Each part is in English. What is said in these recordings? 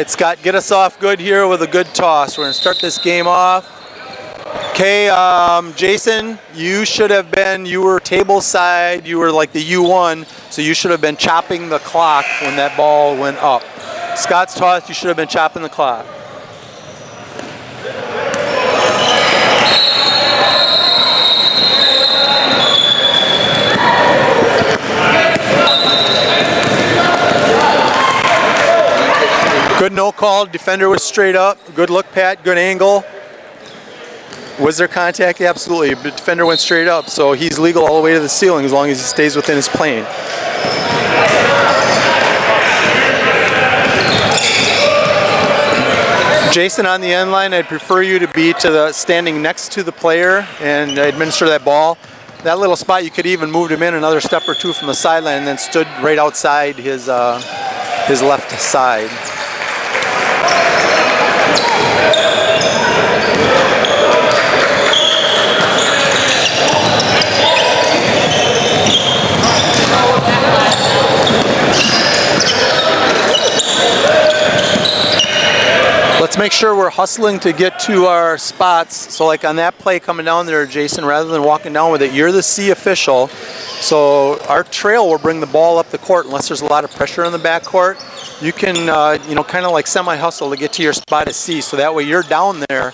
right, Scott, get us off good here with a good toss. We're going to start this game off. Okay, Jason, you were table side, you were like the U1, so you should have been chopping the clock when that ball went up. Scott's toss, you should have been chopping the clock. Good no call, defender was straight up. Good look, Pat, good angle. Was there contact? Absolutely. The defender went straight up, so he's legal all the way to the ceiling as long as he stays within his plane. Jason, on the end line, I'd prefer you to be standing next to the player and administer that ball. That little spot, you could even move him in another step or two from the sideline and then stood right outside his left side. Let's make sure we're hustling to get to our spots. So like on that play coming down there, Jason, rather than walking down with it, you're the C official. So our trail will bring the ball up the court unless there's a lot of pressure in the backcourt. You can, kind of like semi-hustle to get to your spot at C. So that way you're down there.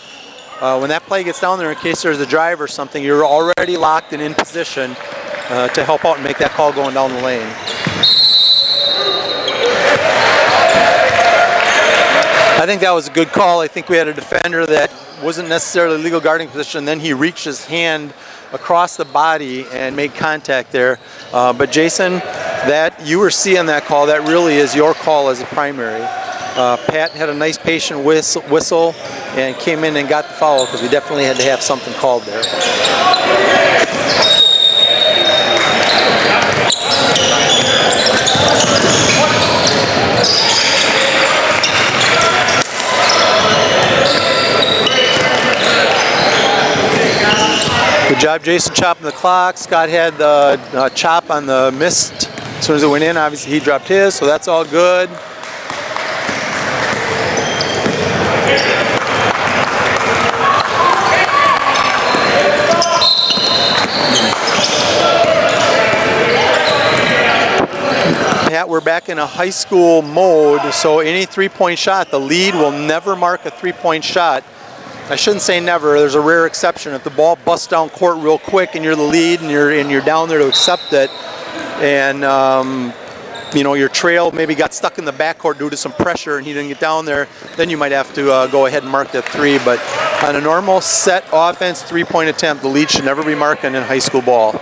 When that play gets down there, in case there's a drive or something, you're already locked and in position to help out and make that call going down the lane. I think that was a good call. I think we had a defender that wasn't necessarily legal guarding position. Then he reached his hand across the body and made contact there. But Jason, that you were seeing that call. That really is your call as a primary. Pat had a nice patient whistle and came in and got the foul because we definitely had to have something called there. Good job, Jason, chopping the clock. Scott had the chop on the missed. As soon as it went in, obviously he dropped his, so that's all good. Pat, we're back in a high school mode, so any three-point shot, the lead will never mark a three-point shot. I shouldn't say never. There's a rare exception. If the ball busts down court real quick and you're the lead and you're down there to accept it, and your trail maybe got stuck in the backcourt due to some pressure and he didn't get down there, then you might have to go ahead and mark that three. But on a normal set offense three-point attempt, the lead should never be marking in high school ball.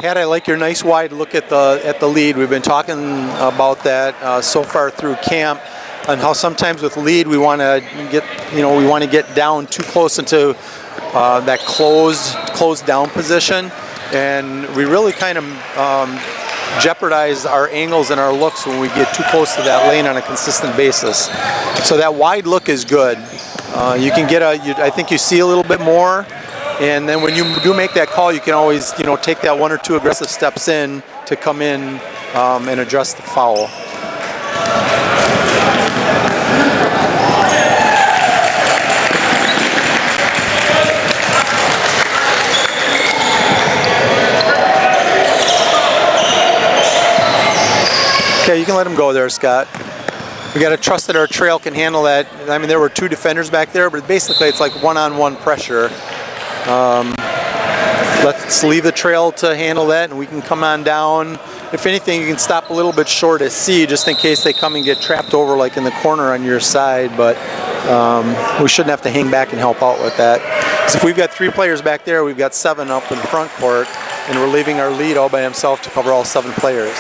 Pat, I like your nice wide look at the lead. We've been talking about that so far through camp, and how sometimes with lead we want to get down too close into that closed down position, and we really kind of jeopardize our angles and our looks when we get too close to that lane on a consistent basis. So that wide look is good. You can get I think you see a little bit more. And then when you do make that call, you can always, take that one or two aggressive steps in to come in and address the foul. Okay, you can let him go there, Scott. We got to trust that our trail can handle that. I mean, there were two defenders back there, but basically it's like one-on-one pressure. Let's leave the trail to handle that, and we can come on down. If anything, you can stop a little bit short at C just in case they come and get trapped over like in the corner on your side, but we shouldn't have to hang back and help out with that. Because if we've got three players back there, we've got seven up in the front court, and we're leaving our lead all by himself to cover all seven players.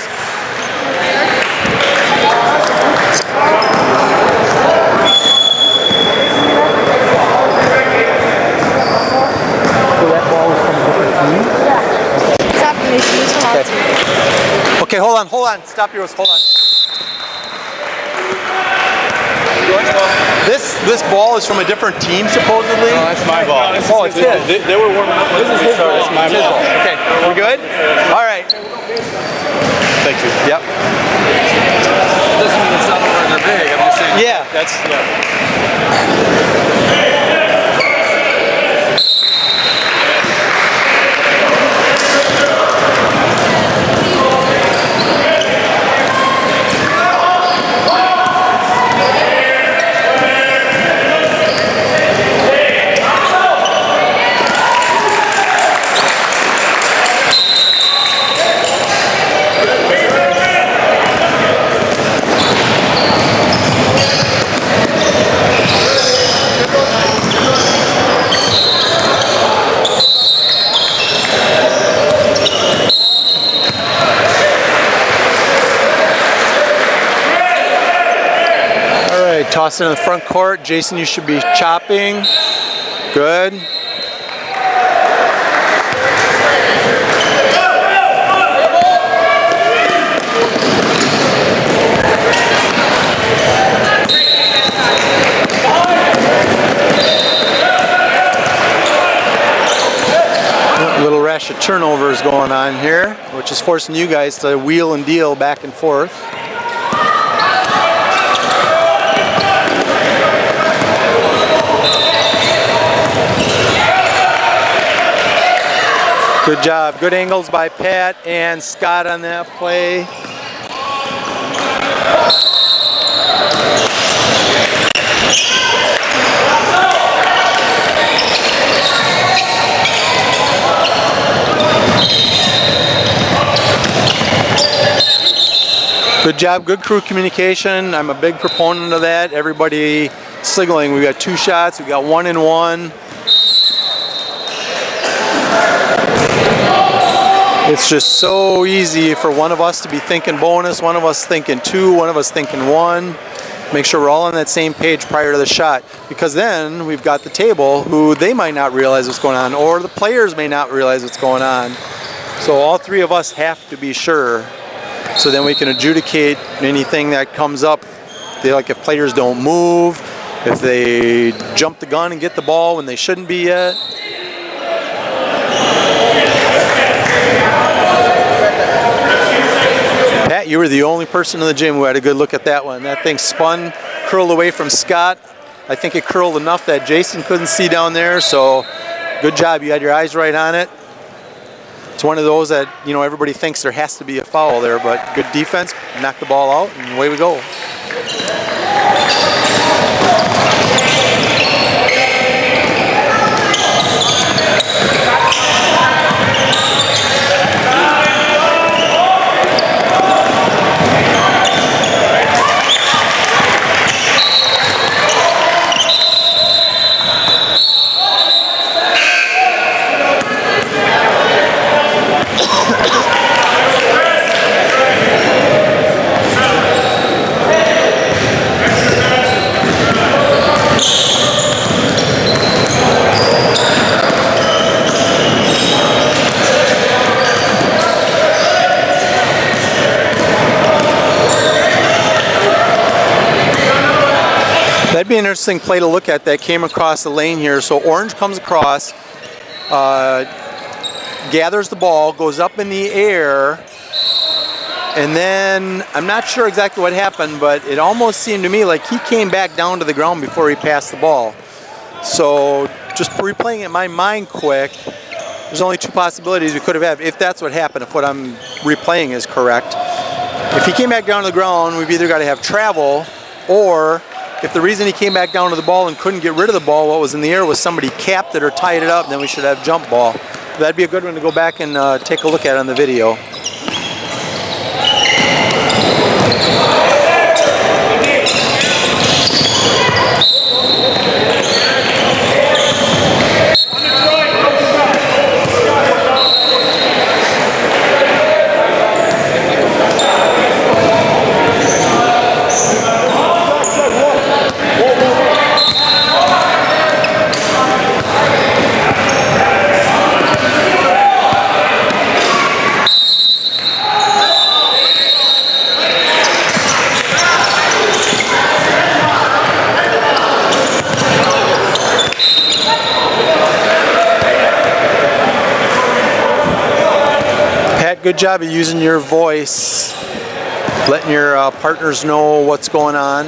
Okay, hold on. Stop yours, hold on. This ball is from a different team, supposedly? No, that's my ball. Oh, it's his. They were warming up. This is his ball. It's my ball. Okay, we good? All right. Thank you. Yep. Doesn't mean it's not over their big. I'm just saying. Yeah. That's, Toss it in the front court. Jason, you should be chopping. Good. A little rash of turnovers going on here, which is forcing you guys to wheel and deal back and forth. Good job. Good angles by Pat and Scott on that play. Good job. Good crew communication. I'm a big proponent of that. Everybody signaling. We got 2 shots. We got 1 and 1. It's just so easy for one of us to be thinking bonus, one of us thinking 2, one of us thinking 1. Make sure we're all on that same page prior to the shot, because then we've got the table who they might not realize what's going on, or the players may not realize what's going on. So all 3 of us have to be sure, so then we can adjudicate anything that comes up. Like if players don't move, if they jump the gun and get the ball when they shouldn't be yet. Pat, you were the only person in the gym who had a good look at that one. That thing spun, curled away from Scott. I think it curled enough that Jason couldn't see down there, so good job. You had your eyes right on it. It's one of those that, you know, everybody thinks there has to be a foul there, but good defense, knock the ball out, and away we go. That'd be an interesting play to look at that came across the lane here. So Orange comes across, gathers the ball, goes up in the air, and then I'm not sure exactly what happened, but it almost seemed to me like he came back down to the ground before he passed the ball. So just replaying it in my mind quick, there's only 2 possibilities we could have had if that's what happened, if what I'm replaying is correct. If he came back down to the ground, we've either got to have travel, or if the reason he came back down to the ball and couldn't get rid of the ball, what was in the air, was somebody capped it or tied it up, then we should have jump ball. That'd be a good one to go back and take a look at on the video. good job of using your voice, letting your partners know what's going on.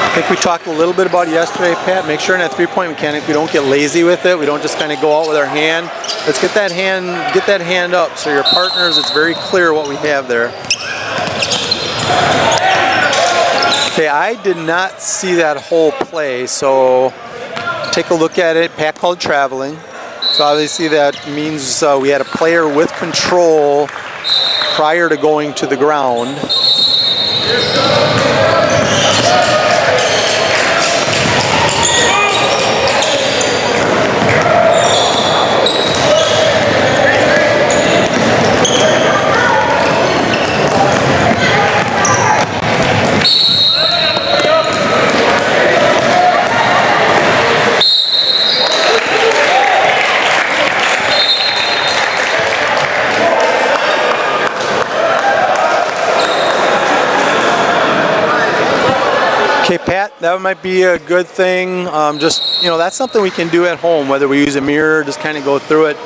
I think we talked a little bit about it yesterday, Pat. Make sure in that three-point mechanic we don't get lazy with it. We don't just kind of go out with our hand. Let's get that hand up so your partners, it's very clear what we have there. Okay, I did not see that whole play, so take a look at it. Pat called traveling. So obviously that means we had a player with control prior to going to the ground. Okay, Pat, that might be a good thing. Just, you know, that's something we can do at home, whether we use a mirror, just kind of go through it.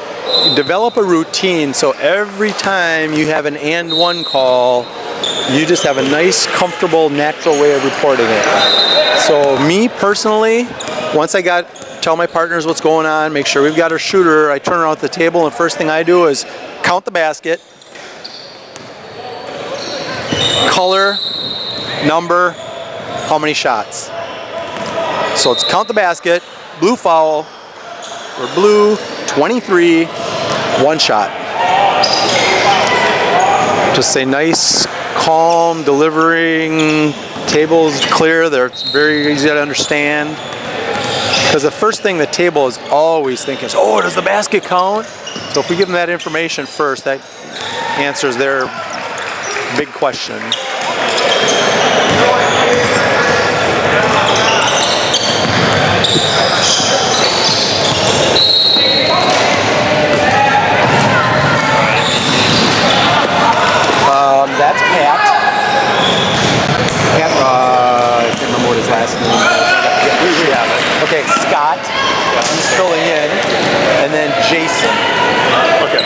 Develop a routine so every time you have an and one call, you just have a nice, comfortable, natural way of reporting it. So me personally, once I tell my partners what's going on, make sure we've got our shooter, I turn around at the table and the first thing I do is count the basket, color, number, how many shots. So let's count the basket, blue foul, or blue, 23, one shot. Just say nice, calm, delivering, tables clear, they're very easy to understand. Because the first thing the table is always thinking is, oh, does the basket count? So if we give them that information first, that answers their big question. That's Pat. Pat, I can't remember what his last name is. We have it. Okay, Scott. He's filling in. And then Jason. Okay.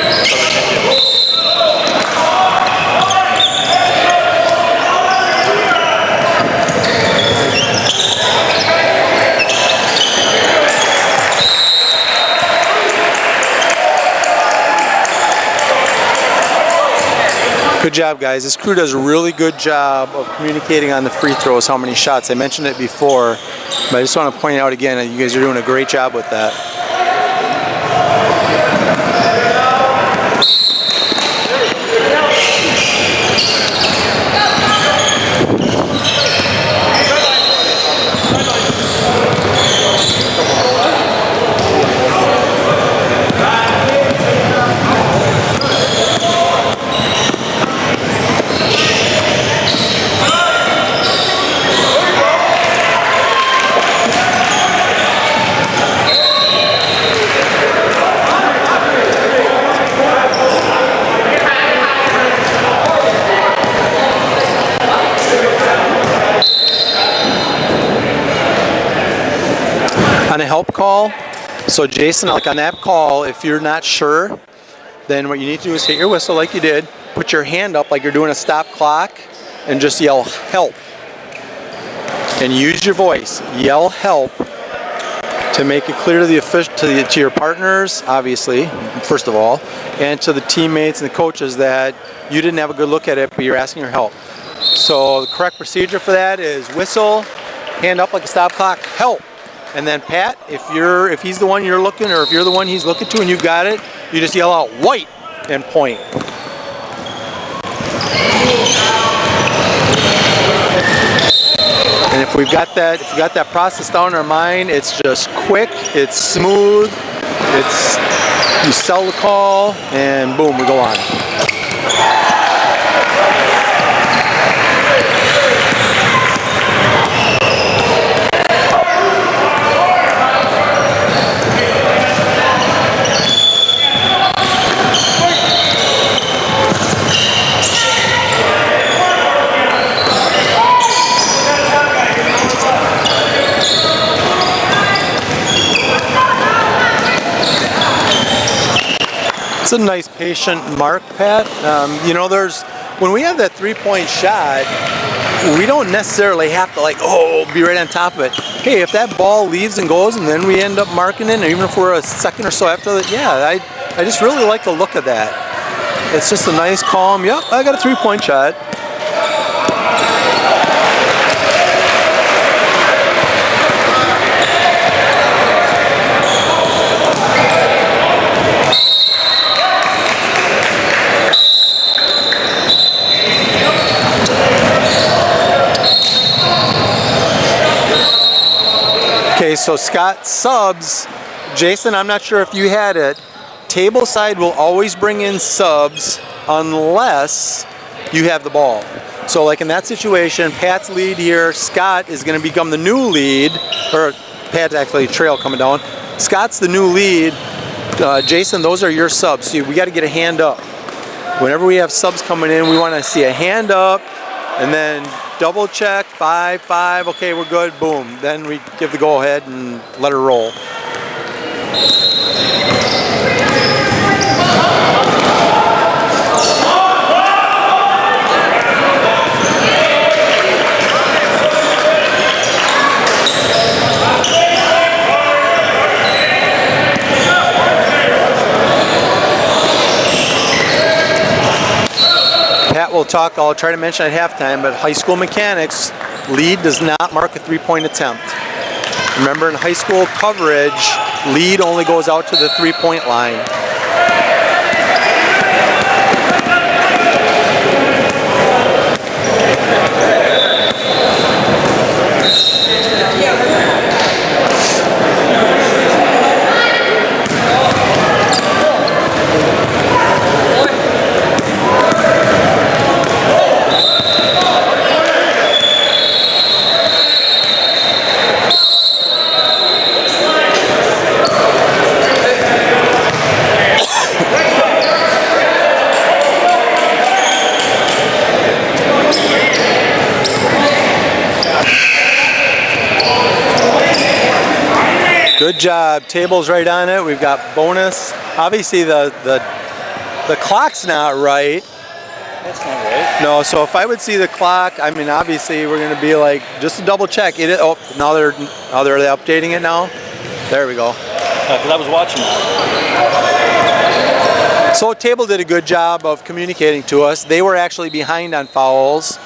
Good job, guys. This crew does a really good job of communicating on the free throws, how many shots. I mentioned it before, but I just want to point out again that you guys are doing a great job with that. On a help call, so Jason, like on that call, if you're not sure, then what you need to do is hit your whistle like you did, put your hand up like you're doing a stop clock, and just yell help. And use your voice, yell help, to make it clear to the to your partners, obviously, first of all, and to the teammates and the coaches that you didn't have a good look at it, but you're asking for help. So the correct procedure for that is whistle, hand up like a stop clock, help. And then Pat, if he's the one you're looking, or if you're the one he's looking to and you've got it, you just yell out white and point. And if we've got that process down in our mind, it's just quick, it's smooth, you sell the call, and boom, we go on. It's a nice patient mark, Pat. You know, when we have that three-point shot, we don't necessarily have to be right on top of it. Hey, if that ball leaves and goes and then we end up marking it, even if we're a second or so after that, yeah, I just really like the look of that. It's just a nice, calm, yep, I got a three-point shot. Okay, so Scott subs. Jason, I'm not sure if you had it. Table side will always bring in subs unless you have the ball. So like in that situation, Pat's lead here, Scott is going to become the new lead, or Pat's actually trail coming down. Scott's the new lead. Jason, those are your subs. See, we got to get a hand up. Whenever we have subs coming in, we want to see a hand up, and then double check, 5-5, okay, we're good, boom. Then we give the go ahead and let her roll. Pat will talk, I'll try to mention at halftime, but high school mechanics, lead does not mark a three-point attempt. Remember, in high school coverage, lead only goes out to the three-point line. Good job. Table's right on it. We've got bonus. Obviously, the clock's not right. That's not right. No, so if I would see the clock, I mean, obviously, we're going to be like, just to double check. Oh, now they're updating it now. There we go. Because I was watching that. So Table did a good job of communicating to us. They were actually behind on fouls,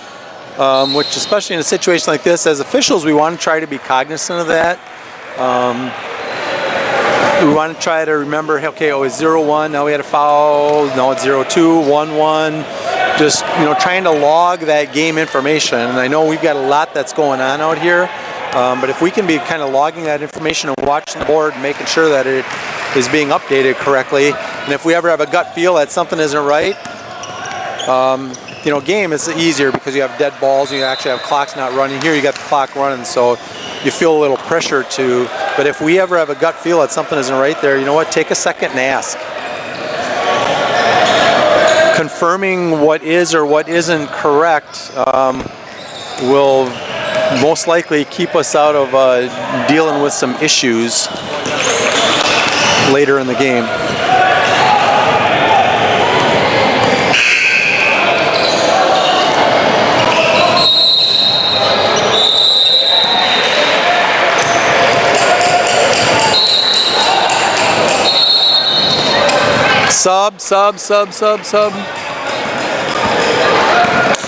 which especially in a situation like this, as officials, we want to try to be cognizant of that. We want to try to remember, okay, oh, it's 0-1, now we had a foul, now it's 0-2, 1-1. Just, trying to log that game information. And I know we've got a lot that's going on out here, but if we can be kind of logging that information and watching the board and making sure that it is being updated correctly, and if we ever have a gut feel that something isn't right, game is easier because you have dead balls, you actually have clocks not running. Here you got the clock running, so you feel a little pressure to, but if we ever have a gut feel that something isn't right there, you know what, take a second and ask. Confirming what is or what isn't correct will most likely keep us out of dealing with some issues later in the game. Sub.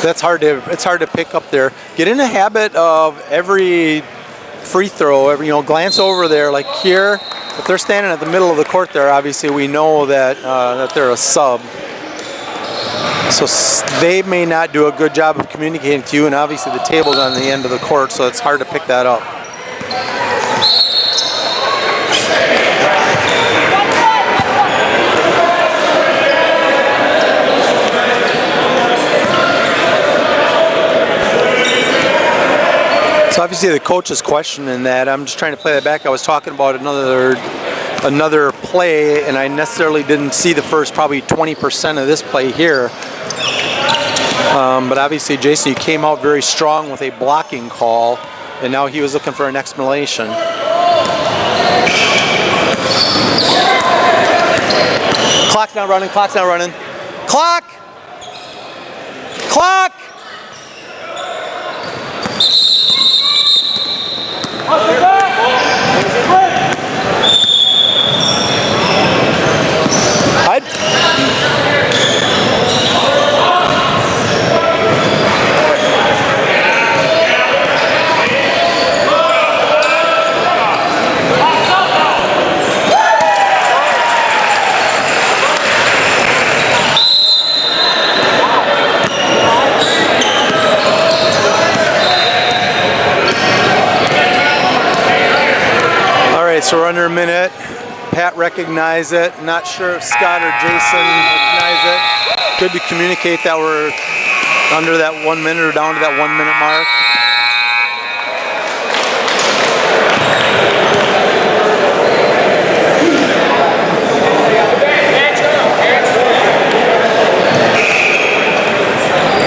It's hard to pick up there. Get in the habit of every free throw, glance over there, like here. If they're standing at the middle of the court there, obviously we know that that they're a sub. So they may not do a good job of communicating to you, and obviously the table's on the end of the court, so it's hard to pick that up. So obviously the coach is questioning that. I'm just trying to play that back. I was talking about another play, and I necessarily didn't see the first probably 20% of this play here. But obviously, Jason, you came out very strong with a blocking call, and now he was looking for an explanation. Clock's not running, clock's not running. Clock! Clock! So we're under a minute. Pat recognized it. Not sure if Scott or Jason recognized it. Good to communicate that we're under that 1 minute or down to that 1 minute mark.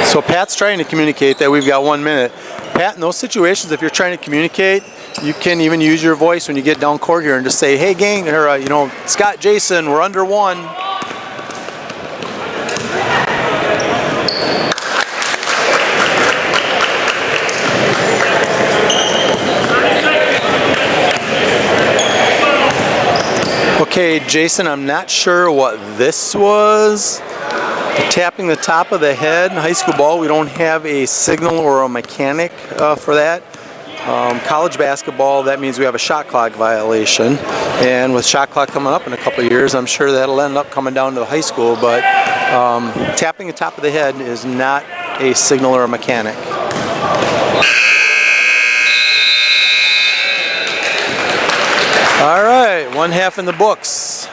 So Pat's trying to communicate that we've got 1 minute. Pat, in those situations, if you're trying to communicate, you can even use your voice when you get down court here and just say, hey gang, or you know, Scott, Jason, we're under 1. Okay, Jason, I'm not sure what this was. Tapping the top of the head in high school ball, we don't have a signal or a mechanic for that. College basketball, that means we have a shot clock violation, and with shot clock coming up in a couple of years, I'm sure that'll end up coming down to the high school, but tapping the top of the head is not a signal or a mechanic. All right, 1/2 in the books.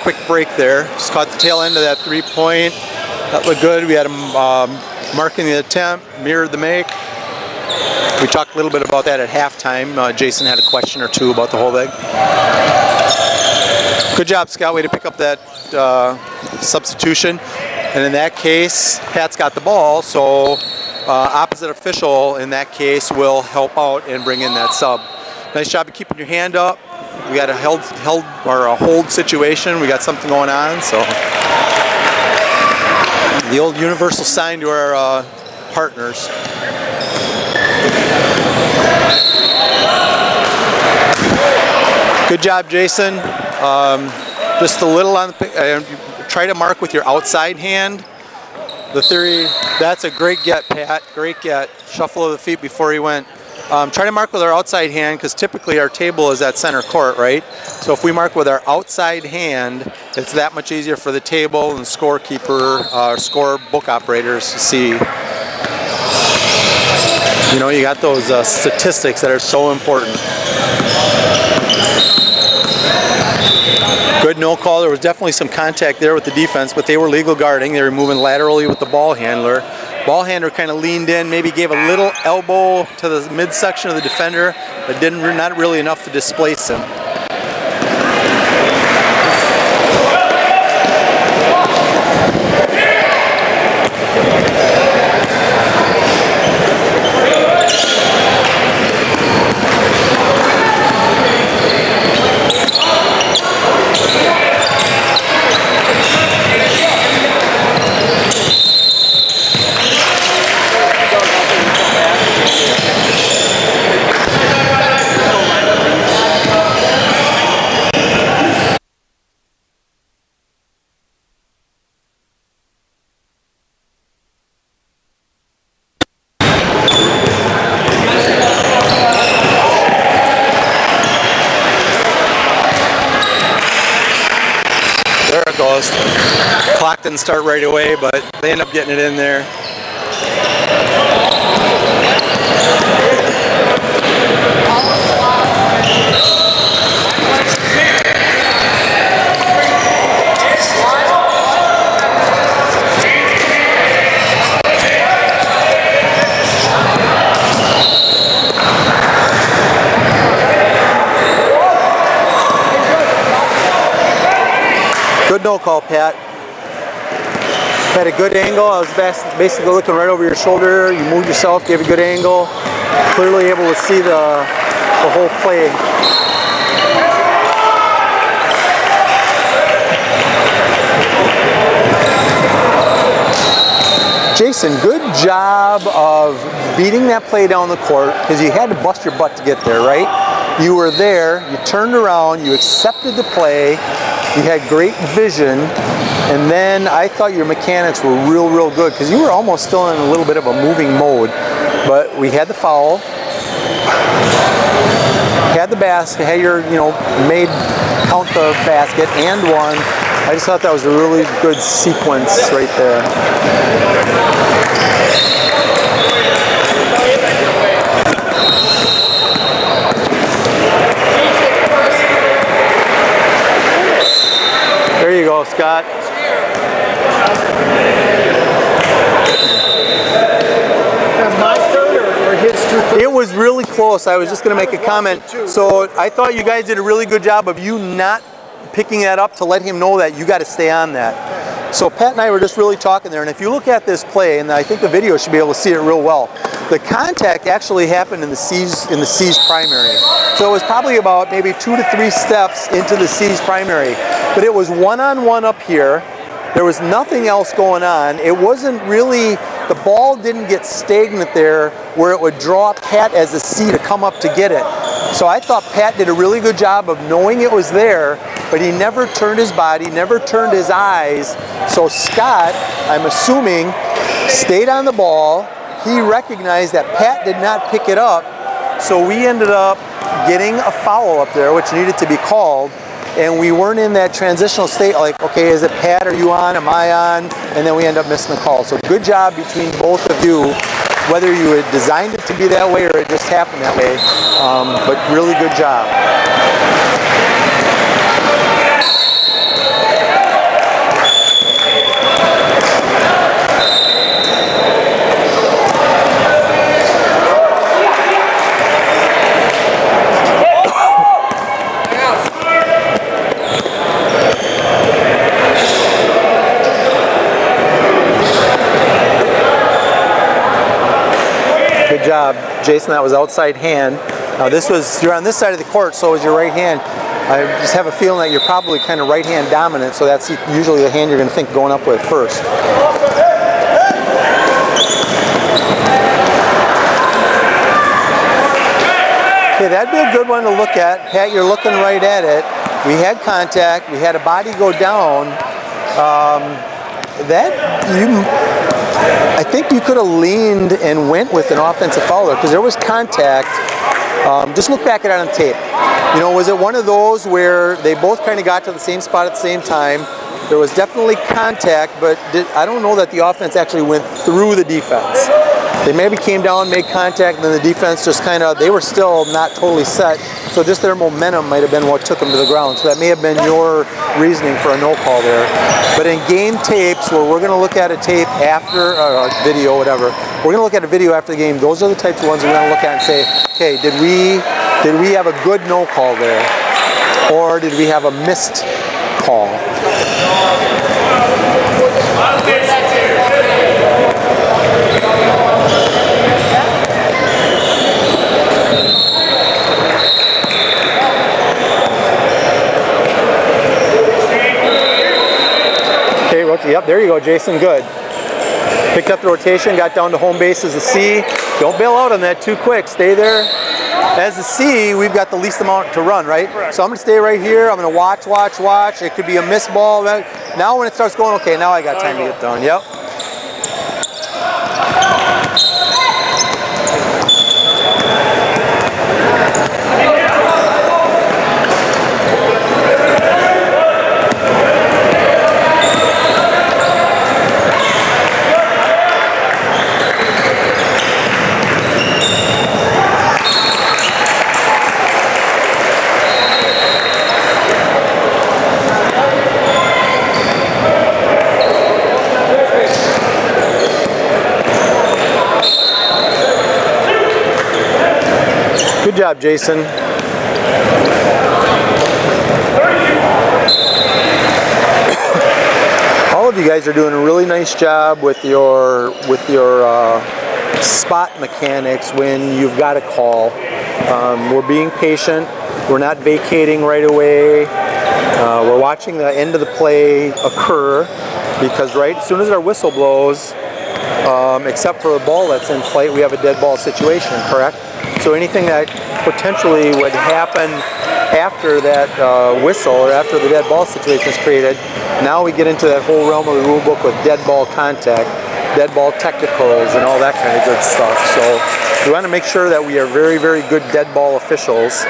quick break there. Just caught the tail end of that 3-point. That looked good. We had him marking the attempt, mirrored the make. We talked a little bit about that at halftime. Jason had a question or two about the whole thing. Good job, Scott. Way to pick up that substitution. And in that case, Pat's got the ball, so opposite official in that case will help out and bring in that sub. Nice job of keeping your hand up. We got a hold situation. We got something going on, so the old universal sign to our partners. Good job, Jason. Just a little on the try to mark with your outside hand. The theory, that's a great get, Pat. Great get. Shuffle of the feet before he went. Try to mark with our outside hand because typically our table is at center court, right? So if we mark with our outside hand, it's that much easier for the table and scorekeeper, score book operators to see. You know, you got those statistics that are so important. Good no call. There was definitely some contact there with the defense, but they were legal guarding. They were moving laterally with the ball handler. Ball handler kind of leaned in, maybe gave a little elbow to the midsection of the defender, but not really enough to displace him. Clock didn't start right away, but they end up getting it in there. Good no call, Pat. Had a good angle. I was basically looking right over your shoulder. You moved yourself, gave a good angle. Clearly able to see the whole play. Jason, good job of beating that play down the court because you had to bust your butt to get there, right? You were there, you turned around, you accepted the play, you had great vision, and then I thought your mechanics were real good because you were almost still in a little bit of a moving mode, but we had the foul, had the basket, had your, made count the basket and one. I just thought that was a really good sequence right there. There you go, Scott. It was really close. I was just going to make a comment. So I thought you guys did a really good job of you not picking that up to let him know that you got to stay on that. So Pat and I were just really talking there, and if you look at this play, and I think the video should be able to see it real well, the contact actually happened in the C's primary. So it was probably about maybe 2 to 3 steps into the C's primary. But it was one-on-one up here. There was nothing else going on. It wasn't really, the ball didn't get stagnant there where it would draw Pat as a C to come up to get it. So I thought Pat did a really good job of knowing it was there, but he never turned his body, never turned his eyes. So Scott, I'm assuming, stayed on the ball. He recognized that Pat did not pick it up. So we ended up getting a foul up there, which needed to be called. And we weren't in that transitional state like, okay, is it Pat, are you on, am I on? And then we end up missing the call. So good job between both of you, whether you had designed it to be that way or it just happened that way, but really good job. job, Jason. That was outside hand. Now you're on this side of the court, so is your right hand. I just have a feeling that you're probably kind of right hand dominant, so that's usually the hand you're going to think going up with first. Okay, that'd be a good one to look at. Pat, you're looking right at it. We had contact. We had a body go down. I think you could have leaned and went with an offensive foul there because there was contact. Just look back at it on tape. You know, was it one of those where they both kind of got to the same spot at the same time? There was definitely contact, but I don't know that the offense actually went through the defense. They maybe came down, made contact, and then the defense just kind of, they were still not totally set, so just their momentum might have been what took them to the ground. So that may have been your reasoning for a no call there. But in game tapes, where we're going to look at a tape after, or a video, whatever, we're going to look at a video after the game. Those are the types of ones we're going to look at and say, okay, did we have a good no call there? Or did we have a missed call? Yep, there you go, Jason. Good. Picked up the rotation, got down to home base as a C. Don't bail out on that too quick. Stay there. As a C, we've got the least amount to run, right? Correct. So I'm going to stay right here. I'm going to watch. It could be a miss ball. Now when it starts going, okay, now I got time to get done. Yep. Good job, Jason. All of you guys are doing a really nice job with your spot mechanics when you've got a call. We're being patient. We're not vacating right away. We're watching the end of the play occur because as soon as our whistle blows, except for a ball that's in flight, we have a dead ball situation, correct? So anything that potentially would happen after that whistle or after the dead ball situation is created, now we get into that whole realm of the rule book with dead ball contact, dead ball technicals, and all that kind of good stuff. So we want to make sure that we are very, very good dead ball officials.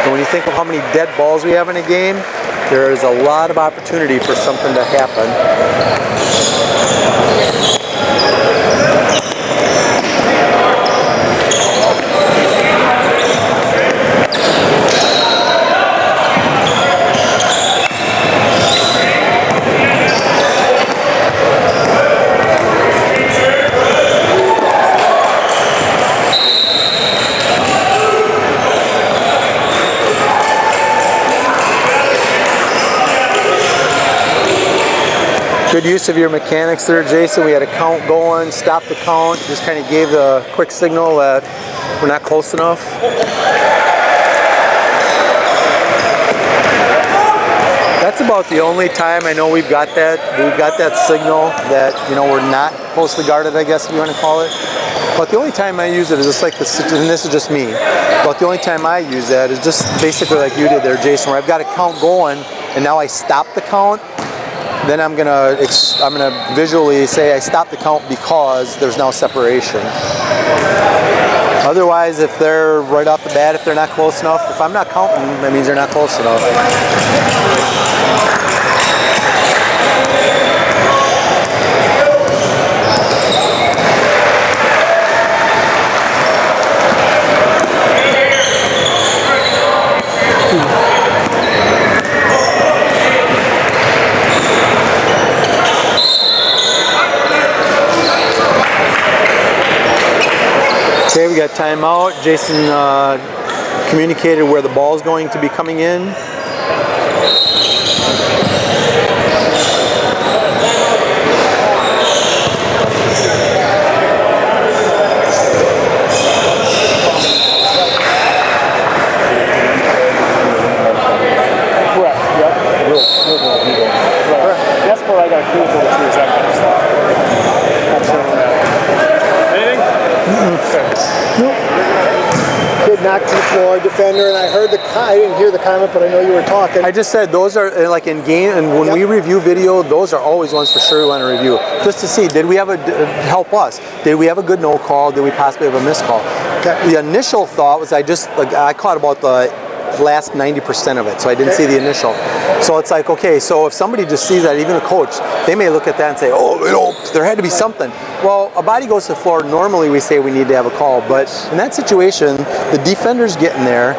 And when you think of how many dead balls we have in a game, there is a lot of opportunity for something to happen. Good use of your mechanics there, Jason. We had a count going, stopped the count, just kind of gave the quick signal that we're not close enough. That's about the only time I know we've got that signal that, you know, we're not closely guarded, I guess if you want to call it. But the only time I use it is just like this, and this is just me. But the only time I use that is just basically like you did there, Jason, where I've got a count going and now I stop the count. Then I'm gonna visually say I stopped the count because there's now separation. Otherwise, if they're right off the bat, if they're not close enough, if I'm not counting, that means they're not close enough. Okay, we got timeout. Jason communicated where the ball is going to be coming in. got cool coaches, that kind of stuff. Not sure on that. Anything? Kid knocked to the floor, defender, and I heard I didn't hear the comment, but I know you were talking. I just said those are like in game, and when we review video, those are always ones for sure we want to review, just to see, did we have help us? Did we have a good no call? Did we possibly have a missed call? Okay. The initial thought was I caught about the last 90% of it, so I didn't see the initial. So it's like, okay, so if somebody just sees that, even a coach, they may look at that and say, oh, there had to be something. Well, a body goes to the floor, normally we say we need to have a call, but in that situation, the defender's getting there.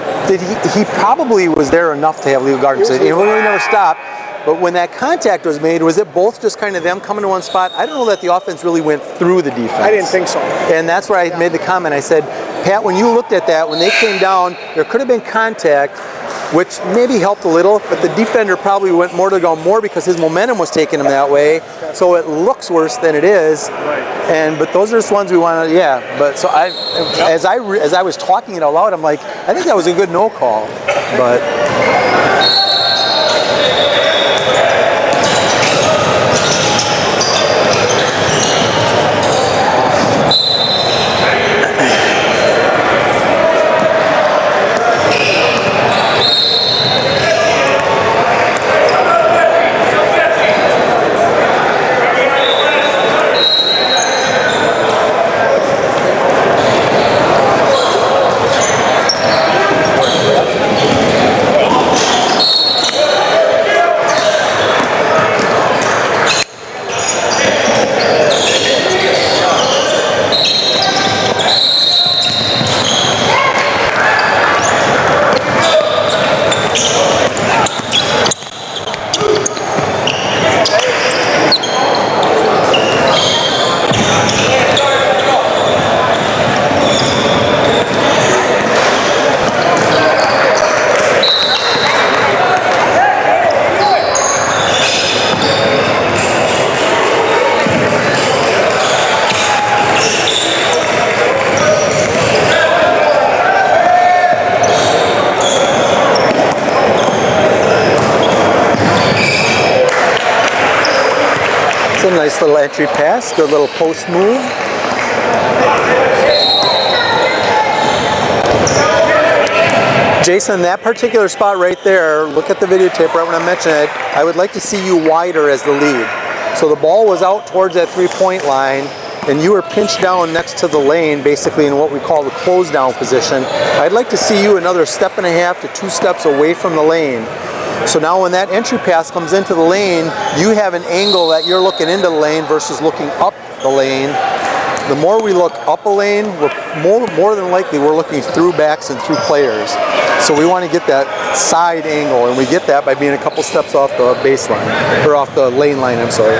He probably was there enough to have legal guard. So he really never stopped. But when that contact was made, was it both just kind of them coming to one spot? I don't know that the offense really went through the defense. I didn't think so. And that's where I made the comment. I said, Pat, when you looked at that, when they came down, there could have been contact, which maybe helped a little, but the defender probably went more to go more because his momentum was taking him that way. So it looks worse than it is. But those are just ones we want to, But so as I was talking it out loud, I'm like, I think that was a good no call. But a nice little entry pass, good little post move. Jason, that particular spot right there, look at the videotape right when I mentioned it, I would like to see you wider as the lead. So the ball was out towards that three-point line, and you were pinched down next to the lane, basically in what we call the close down position. I'd like to see you another 1.5 to 2 steps away from the lane. So now when that entry pass comes into the lane, you have an angle that you're looking into the lane versus looking up the lane. The more we look up a lane, more than likely we're looking through backs and through players. So we want to get that side angle, and we get that by being a couple steps off the baseline, or off the lane line, I'm sorry.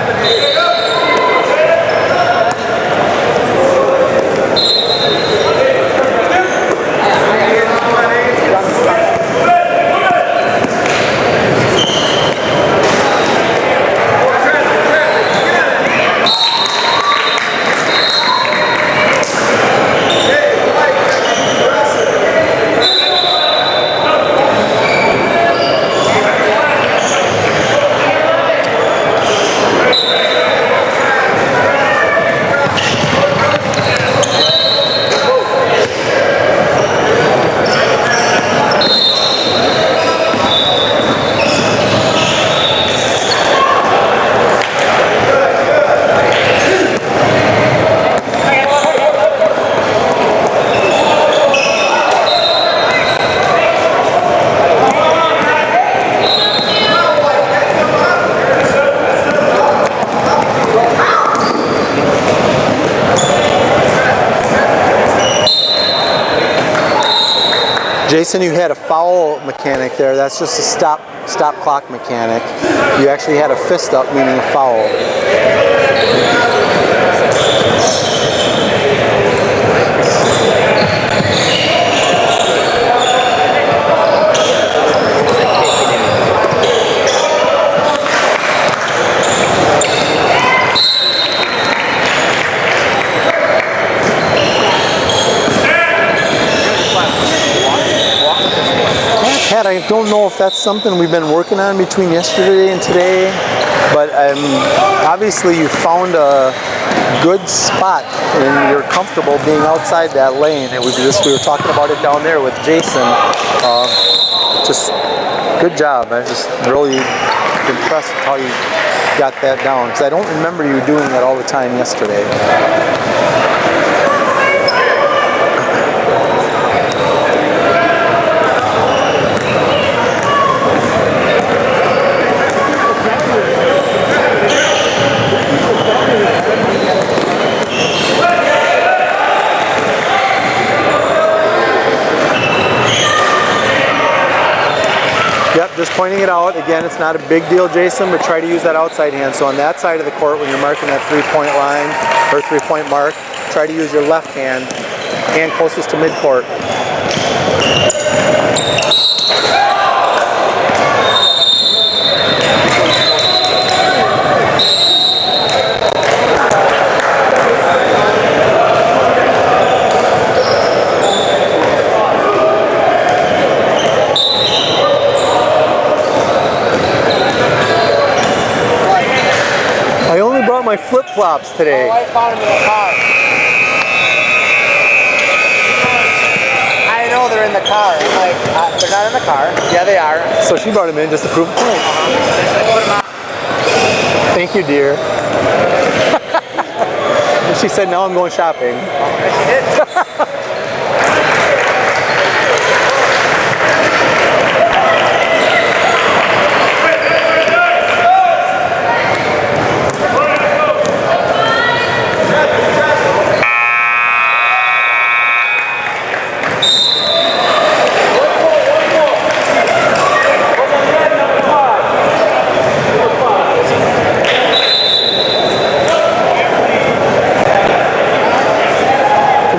Jason, you had a foul mechanic there. That's just a stop clock mechanic. You actually had a fist up, meaning a foul. don't know if that's something we've been working on between yesterday and today, but obviously you found a good spot and you're comfortable being outside that lane. And we were talking about it down there with Jason. Just good job. I'm just really impressed with how you got that down, because I don't remember you doing that all the time yesterday. Yep, just pointing it out. Again, it's not a big deal, Jason, but try to use that outside hand. So on that side of the court, when you're marking that three-point line, or three-point mark, try to use your left hand closest to midcourt. My flip-flops today. Oh, I found them in the car. I know they're in the car. I'm like, they're not in the car. Yeah, they are. So she brought them in just to prove a point. Thank you, dear. She said, now I'm going shopping.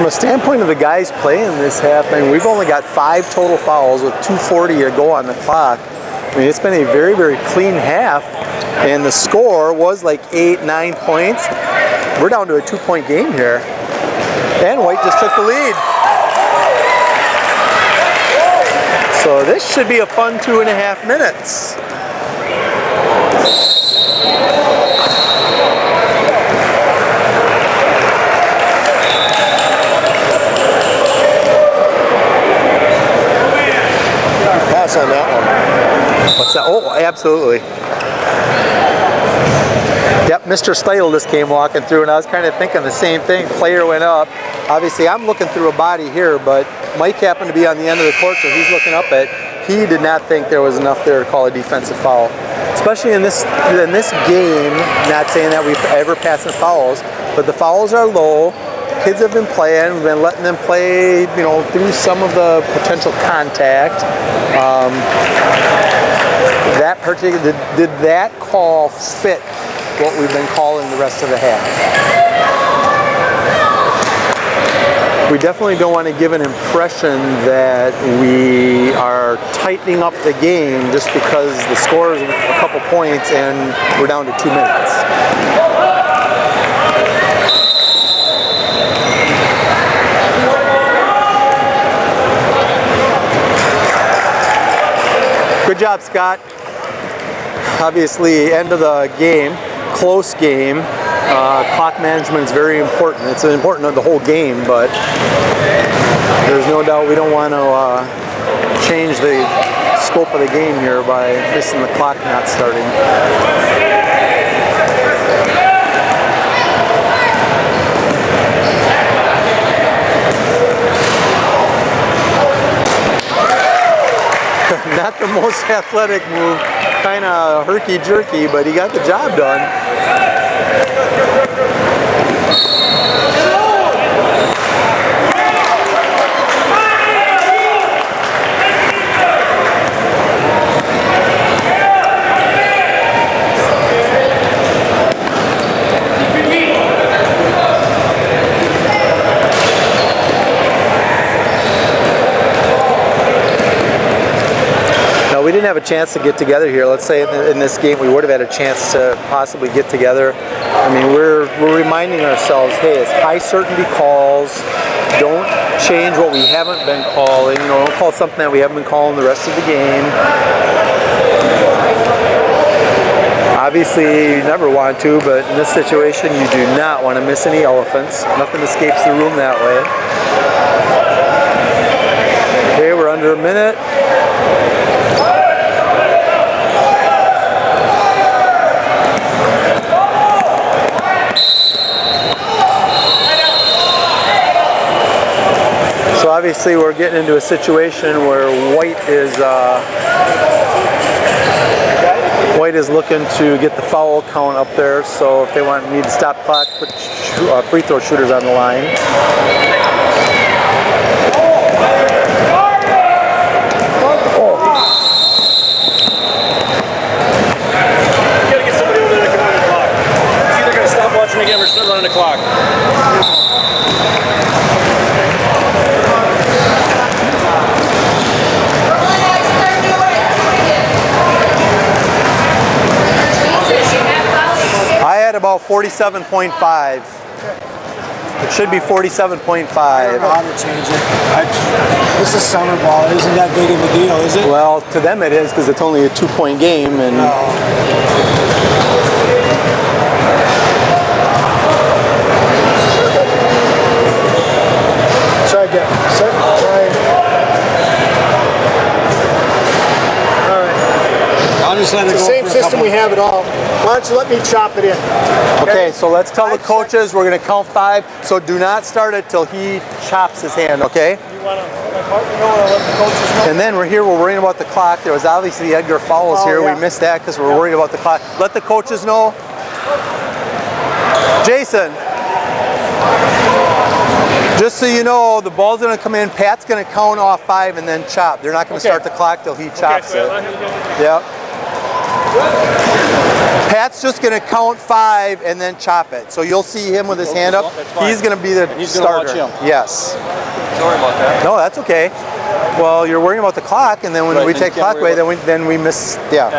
Standpoint of the guys playing this half, I mean, we've only got 5 total fouls with 2:40 to go on the clock. I mean, it's been a very, very clean half, and the score was like 8-9 points. We're down to a 2-point game here, and White just took the lead. So this should be a fun 2.5 minutes. On that one. What's that? Oh, absolutely. Yep, Mr. Style just came walking through, and I was kind of thinking the same thing. Player went up. Obviously, I'm looking through a body here, but Mike happened to be on the end of the court, so he's looking up at. He did not think there was enough there to call a defensive foul, especially in this game. Not saying that we've ever passed the fouls, but the fouls are low. Kids have been playing. We've been letting them play, you know, through some of the potential contact. That particular did that call fit what we've been calling the rest of the half? We definitely don't want to give an impression that we are tightening up the game just because the score is a couple points and we're down to 2 minutes. Good job, Scott. Obviously, end of the game, close game. Clock management is very important. It's important of the whole game, but there's no doubt we don't want to change the scope of the game here by missing the clock not starting. Not the most athletic move, kind of herky-jerky, but he got the job done. We didn't have a chance to get together here, let's say in this game we would have had a chance to possibly get together. I mean, we're reminding ourselves, hey, it's high certainty calls. Don't change what we haven't been calling. You know, don't call something that we haven't been calling the rest of the game. Obviously, you never want to, but in this situation, you do not want to miss any elephants. Nothing escapes the room that way. Okay, we're under a minute. So obviously we're getting into a situation where White is looking to get the foul count up there. So if they want me to stop clock, put free throw shooters on the line. You gotta get somebody over there to come on the clock. It's either gonna stop watching the game or start running the clock. About 47.5. It should be 47.5. I don't know how to change it. This is summer ball. It isn't that big of a deal, is it? Well, to them it is because it's only a 2-point game. And try again. Set. Try. All right. I'll just let it go. It's the same system we have it all. Why don't you let me chop it in? Okay, so let's tell the coaches we're going to count 5. So do not start it till he chops his hand, okay? You want to let the coaches know? And then we're worrying about the clock. There was obviously Edgar fouls here. Yeah. We missed that because we're worried about the clock. Let the coaches know. Jason, just so you know, the ball's going to come in. Pat's going to count off 5 and then chop. They're not going to start the clock till he chops it. Yep. Pat's just going to count 5 and then chop it. So you'll see him with his hand up. He's going to be the starter. Yes. Sorry about that. No, that's okay. Well, you're worrying about the clock, and then when we take clock away, then we miss. Yeah.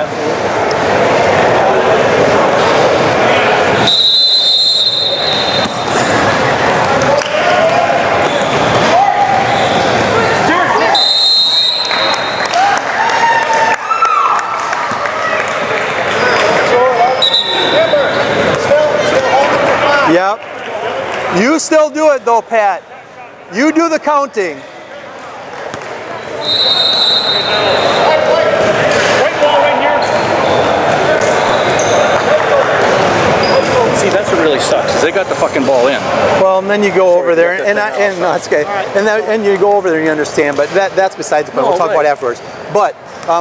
Yep. You still do it though, Pat. You do the counting. See, that's what really sucks, is they got the fucking ball in. Well, and then you go over there, and no, it's okay. And you go over there and you understand, but that's besides the point. We'll talk about it afterwards. But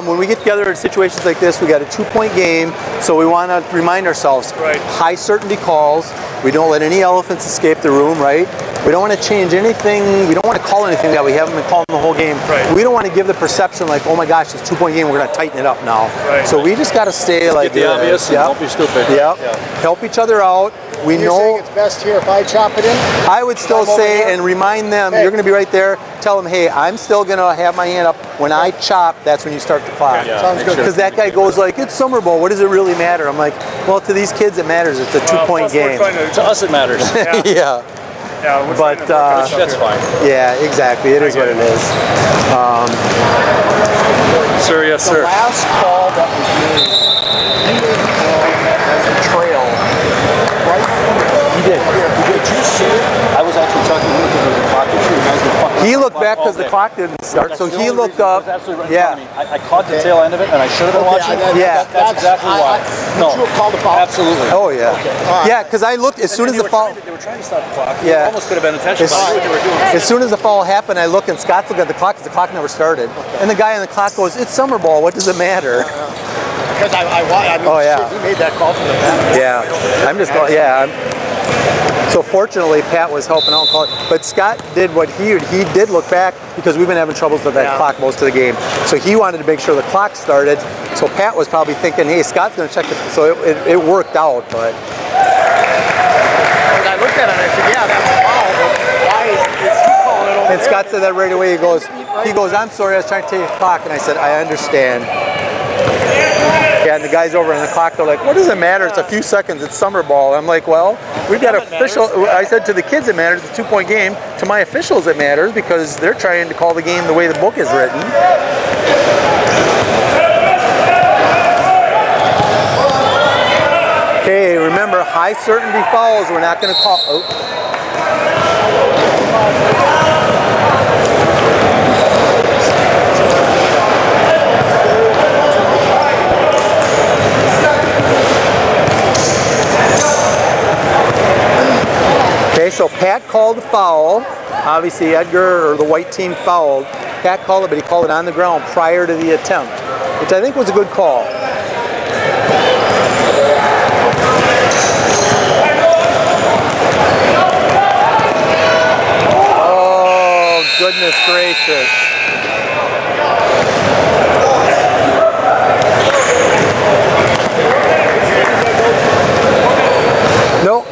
when we get together in situations like this, we got a 2-point game, so we want to remind ourselves, high certainty calls. We don't let any elephants escape the room, right? We don't want to change anything. We don't want to call anything that we haven't been calling the whole game. We don't want to give the perception like, oh my gosh, it's a 2-point game, we're going to tighten it up now. So we just got to stay like the obvious and don't be stupid. Yep. Help each other out. We You're know saying it's best here if I chop it in? I would still say and remind them, you're going to be right there. Tell them, hey, I'm still going to have my hand up. When I chop, that's when you start the clock. Sounds good. Because that guy goes like, it's summer ball. What does it really matter? I'm like, well, to these kids it matters. It's a 2-point game. To us it matters. Yeah. But that's fine. Yeah, exactly. It is what it is. Sir, yes, The sir. last call that was made, he made the call as a trail, right? He did. Did you see it? I was actually talking to him because there was a clock issue. You guys were fucking He looked back because the clock didn't start, so he looked up. Yeah. I caught the tail end of it, and I should have been watching. That's exactly why. No. Would you have called the foul? Absolutely. Oh yeah. Yeah, because I looked as soon as the foul. They were trying to stop the clock. Yeah. It almost could have been intentional. But I knew what they were doing. As soon as the foul happened, I look and Scott's looking at the clock because the clock never started. And the guy on the clock goes, "It's summer ball. What does it matter?" Because I mean, Oh, yeah. shit, he made that call from the back. Yeah. I'm just going. Yeah. So fortunately, Pat was helping out and calling. But Scott did what he did look back because we've been having troubles with that clock most of the game. So he wanted to make sure the clock started. So Pat was probably thinking, hey, Scott's going to check it. So it worked out, but. When I looked at it, I said, yeah, that's a foul, but why is he calling it over And Scott said that right away. He goes, I'm sorry, I was trying to take the clock. And I said, I understand. Yeah, and the guys over on the clock, they're like, what does it matter? It's a few seconds. It's summer ball. I'm like, well, we've got official. I said to the kids it matters. It's a 2-point game. To my officials it matters because they're trying to call the game the way the book is written. Okay, remember, high certainty fouls. We're not going to call. Oh. Okay, so Pat called the foul. Obviously, Edgar or the white team fouled. Pat called it, but he called it on the ground prior to the attempt, which I think was a good call. Oh, goodness gracious. Nope.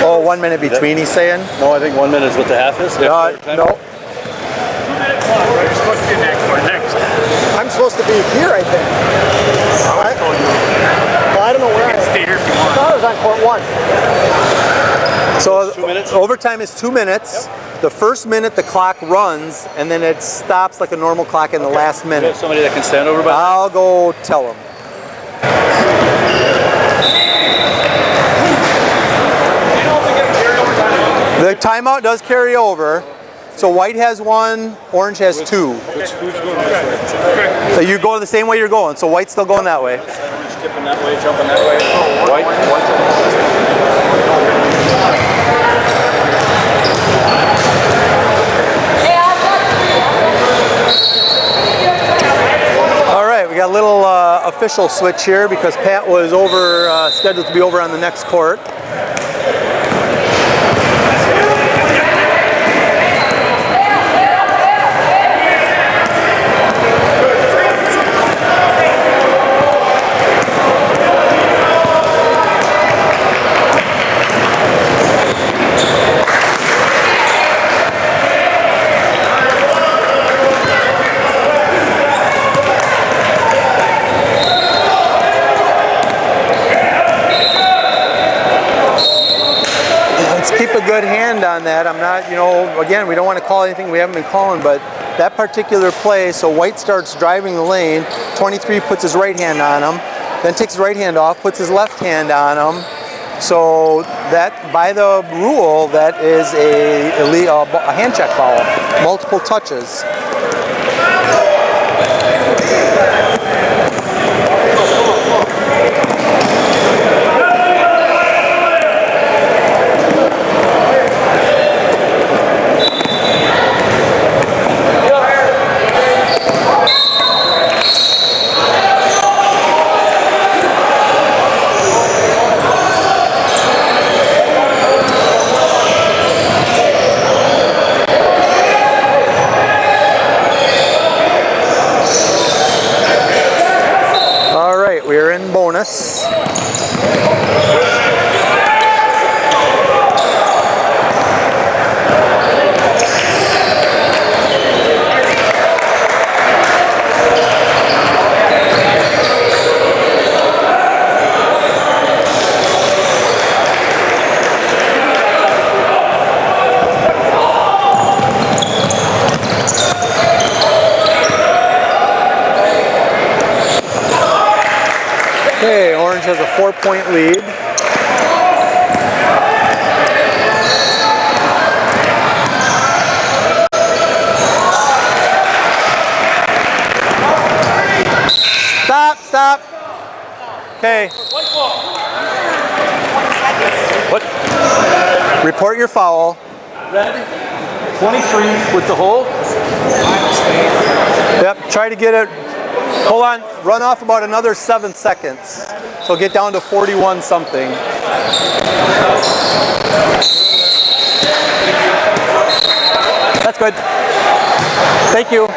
Oh, 1 minute between, he's saying? No, I think 1 minute is what the half is. No. 2-minute clock, right? You're supposed to be next. I'm supposed to be here, I think. What? Well, I don't know where I am. Stay here if you want. I thought I was on court 1. So 2 minutes? overtime is 2 minutes. Yep. The first minute the clock runs, and then it stops like a normal clock in the last Do you have minute. somebody that can stand over by? I'll go tell him. The timeout does carry over. So white has 1, orange has 2. Who's going this way? So you go the same way you're going. So white's still going that way. Skipping that way, jumping that way. White. All right, we got a little official switch here because Pat was scheduled to be over on the next court. Keep a good hand on that. I'm not, again, we don't want to call anything we haven't been calling, but that particular play, so white starts driving the lane, 23 puts his right hand on him, then takes his right hand off, puts his left hand on him. So that, by the rule, that is a hand check foul, multiple touches. We're in bonus. Okay, Orange has a 4-point lead. Stop. Okay. What? Report your foul. Red. 23 with the hole. Yep, try to get it. Hold on, run off about another 7 seconds. So get down to 41 something. That's good. Thank you.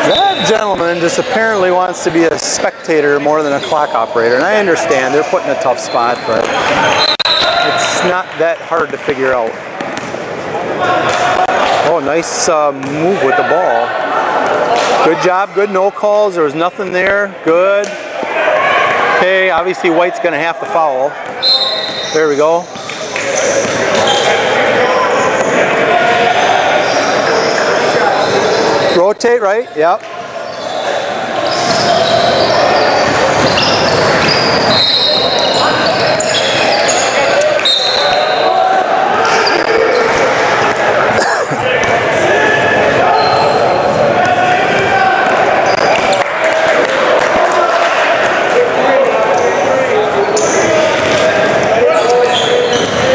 That gentleman just apparently wants to be a spectator more than a clock operator. And I understand they're put in a tough spot, but it's not that hard to figure out. Oh, nice move with the ball. Good job, good no calls. There was nothing there. Good. Okay, obviously White's going to have to foul. There we go. Rotate, right? Yep.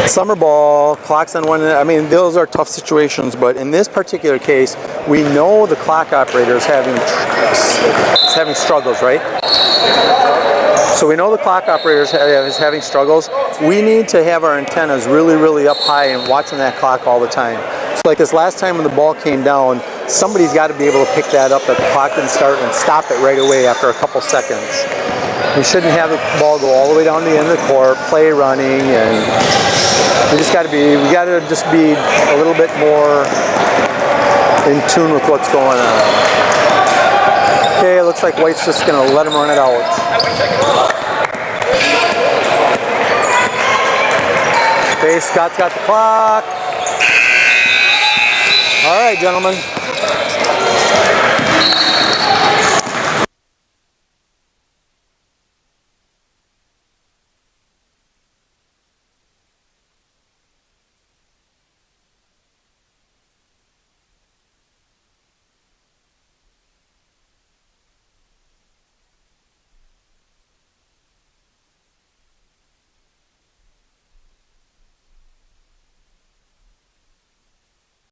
Summer ball, clocks on one. I mean, those are tough situations, but in this particular case, we know the clock operator is having struggles, right? So we know the clock operator is having struggles. We need to have our antennas really, really up high and watching that clock all the time. So like this last time when the ball came down, somebody's got to be able to pick that up, that the clock didn't start, and stop it right away after a couple seconds. We shouldn't have the ball go all the way down to the end of the court, play running, and we just got to just be a little bit more in tune with what's going on. Okay, it looks like White's just going to let him run it out. Okay, Scott's got the clock. All right, gentlemen.